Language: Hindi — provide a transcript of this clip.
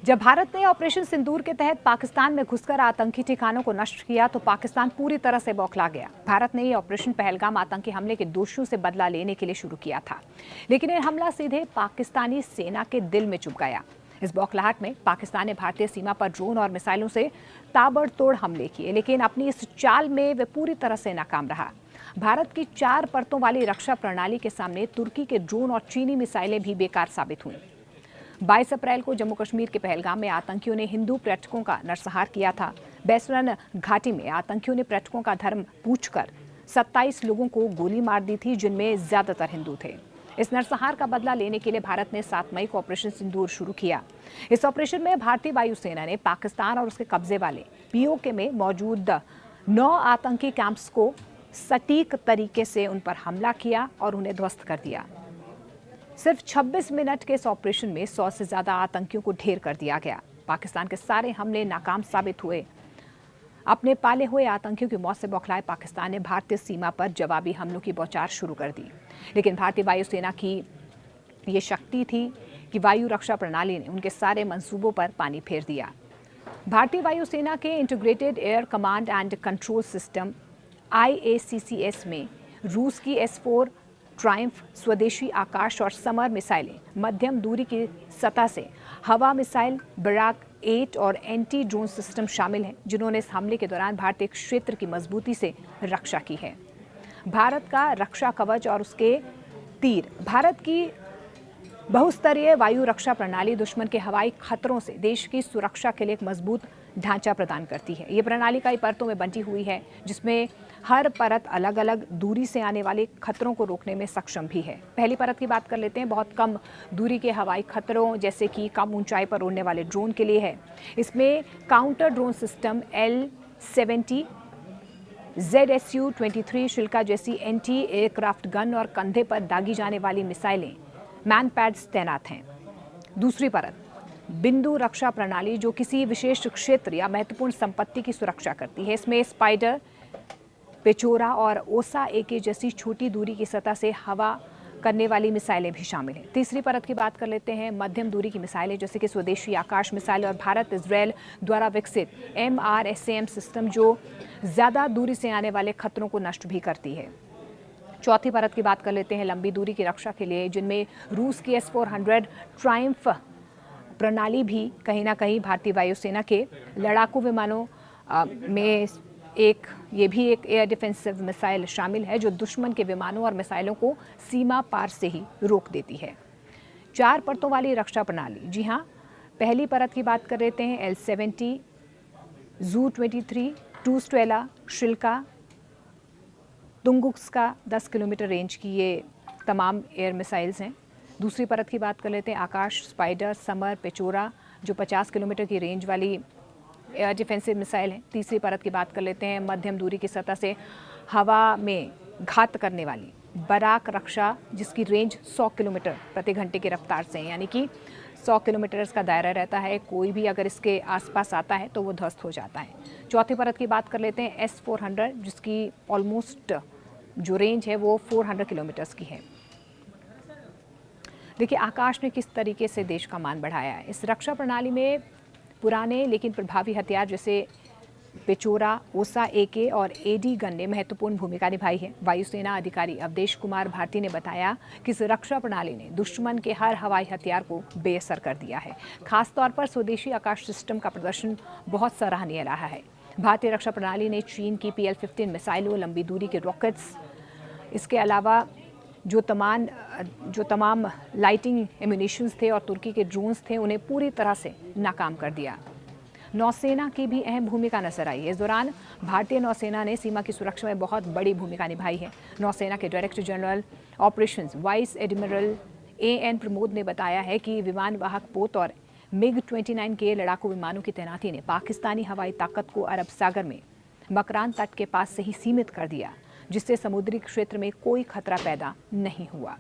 जब भारत ने ऑपरेशन सिंदूर के तहत पाकिस्तान में घुसकर आतंकी ठिकानों को नष्ट किया तो पाकिस्तान पूरी तरह से बौखला गया। भारत ने ये ऑपरेशन पहलगाम आतंकी हमले के दोषियों से बदला लेने के लिए शुरू किया था, लेकिन ये हमला सीधे पाकिस्तानी सेना के दिल में चुभ गया। इस बौखलाहट में पाकिस्तान ने भारतीय सीमा पर ड्रोन और मिसाइलों से ताबड़तोड़ हमले किए, लेकिन अपनी इस चाल में वे पूरी तरह से नाकाम रहा। भारत की 4 परतों वाली रक्षा प्रणाली के सामने तुर्की के ड्रोन और चीनी मिसाइलें भी बेकार साबित हुई। 22 अप्रैल को जम्मू कश्मीर के पहलगाम में आतंकियों ने हिंदू पर्यटकों का नरसंहार किया था। बैसरन घाटी में आतंकियों ने पर्यटकों का धर्म पूछकर 27 लोगों को गोली मार दी थी, जिनमें ज्यादातर हिंदू थे। इस नरसंहार का बदला लेने के लिए भारत ने 7 मई को ऑपरेशन सिंदूर शुरू किया। इस ऑपरेशन में भारतीय वायुसेना ने पाकिस्तान और उसके कब्जे वाले पीओके में मौजूद 9 आतंकी कैंप्स को सटीक तरीके से उन पर हमला किया और उन्हें ध्वस्त कर दिया। सिर्फ 26 मिनट के इस ऑपरेशन में 100 से ज्यादा आतंकियों को ढेर कर दिया गया। पाकिस्तान के सारे हमले नाकाम साबित हुए। अपने पाले हुए आतंकियों की मौत से बौखलाए पाकिस्तान ने भारतीय सीमा पर जवाबी हमलों की बौछार शुरू कर दी, लेकिन भारतीय वायुसेना की ये शक्ति थी कि वायु रक्षा प्रणाली ने उनके सारे मंसूबों पर पानी फेर दिया। भारतीय वायुसेना के integrated air command and control system IACCS में रूस की S-4 ट्रायम्फ, स्वदेशी आकाश और समर मिसाइलें, मध्यम दूरी की सतह से हवा मिसाइल, बराक 8 और एंटी ड्रोन सिस्टम शामिल हैं, जिन्होंने इस हमले के दौरान भारतीय क्षेत्र की मजबूती से रक्षा की है। भारत का रक्षा कवच और उसके तीर। भारत की बहुस्तरीय वायु रक्षा प्रणाली दुश्मन के हवाई खतरों से देश की सुरक्षा के लिए एक मजबूत ढांचा प्रदान करती है। ये प्रणाली कई परतों में बंटी हुई है, जिसमें हर परत अलग अलग दूरी से आने वाले खतरों को रोकने में सक्षम भी है। पहली परत की बात कर लेते हैं। बहुत कम दूरी के हवाई खतरों, जैसे कि कम ऊंचाई पर उड़ने वाले ड्रोन के लिए है। इसमें counter drone system L-70, ZSU-23 शिल्का जैसी एंटी एयरक्राफ्ट गन और कंधे पर दागी जाने वाली मिसाइलें, मैन पैड्स तैनात हैं। दूसरी परत बिंदु रक्षा प्रणाली, जो किसी विशेष क्षेत्र या महत्वपूर्ण संपत्ति की सुरक्षा करती है। इसमें स्पाइडर, पेचोरा और ओसा AK जैसी छोटी दूरी की सतह से हवा करने वाली मिसाइलें भी शामिल हैं। तीसरी परत की बात कर लेते हैं। मध्यम दूरी की मिसाइलें, जैसे कि स्वदेशी आकाश मिसाइल और भारत इजराइल द्वारा विकसित MRSAM सिस्टम, जो ज्यादा दूरी से आने वाले खतरों को नष्ट भी करती है। चौथी परत की बात कर लेते हैं लंबी दूरी की रक्षा के लिए, जिनमें रूस की S-400 ट्रायम्फ प्रणाली भी कहीं ना कहीं भारतीय वायुसेना के लड़ाकू विमानों में ये भी एक एयर डिफेंसिव मिसाइल शामिल है, जो दुश्मन के विमानों और मिसाइलों को सीमा पार से ही रोक देती है। 4 परतों वाली रक्षा प्रणाली। जी हाँ, पहली परत की बात कर लेते हैं। L-70, ZU-23, two Strela, Shilka, Tunguska 10 kilometre range की ये तमाम एयर मिसाइल्स हैं। दूसरी परत की बात कर लेते हैं। आकाश, स्पाइडर, समर, पेचोरा, जो 50 किलोमीटर की रेंज वाली एयर डिफेंसिव मिसाइल है। तीसरी परत की बात कर लेते हैं। मध्यम दूरी की सतह से हवा में घात करने वाली बराक रक्षा, जिसकी रेंज 100 किलोमीटर प्रति घंटे की रफ्तार से है, यानी कि 100 किलोमीटर इसका दायरा रहता है। कोई भी अगर इसके आसपास आता है तो वो ध्वस्त हो जाता है। चौथी परत की बात कर लेते हैं। S-400, जिसकी ऑलमोस्ट जो रेंज है वो 400 किलोमीटर्स की है। देखिए, आकाश ने किस तरीके से देश का मान बढ़ाया है। इस रक्षा प्रणाली में पुराने लेकिन प्रभावी हथियार जैसे पेचोरा, ओसा AK और AD गन ने महत्वपूर्ण भूमिका निभाई है। वायुसेना अधिकारी अवधेश कुमार भारती ने बताया कि इस रक्षा प्रणाली ने दुश्मन के हर हवाई हथियार को बेअसर कर दिया है। खासतौर पर स्वदेशी आकाश सिस्टम का प्रदर्शन बहुत सराहनीय रहा है। भारतीय रक्षा प्रणाली ने चीन की PL-15 मिसाइलों, लंबी दूरी के रॉकेट्स, इसके अलावा जो तमाम लाइटिंग एम्यूनिशंस थे और तुर्की के ड्रोन्स थे, उन्हें पूरी तरह से नाकाम कर दिया। नौसेना की भी अहम भूमिका नजर आई है। इस दौरान भारतीय नौसेना ने सीमा की सुरक्षा में बहुत बड़ी भूमिका निभाई है। नौसेना के director general operations vice admiral AN Pramod ने बताया है कि विमान वाहक पोत और MiG-29 के लड़ाकू विमानों की तैनाती ने पाकिस्तानी हवाई ताकत को अरब सागर में मकरान तट के पास से ही सीमित कर दिया, जिससे समुद्री क्षेत्र में कोई खतरा पैदा नहीं हुआ।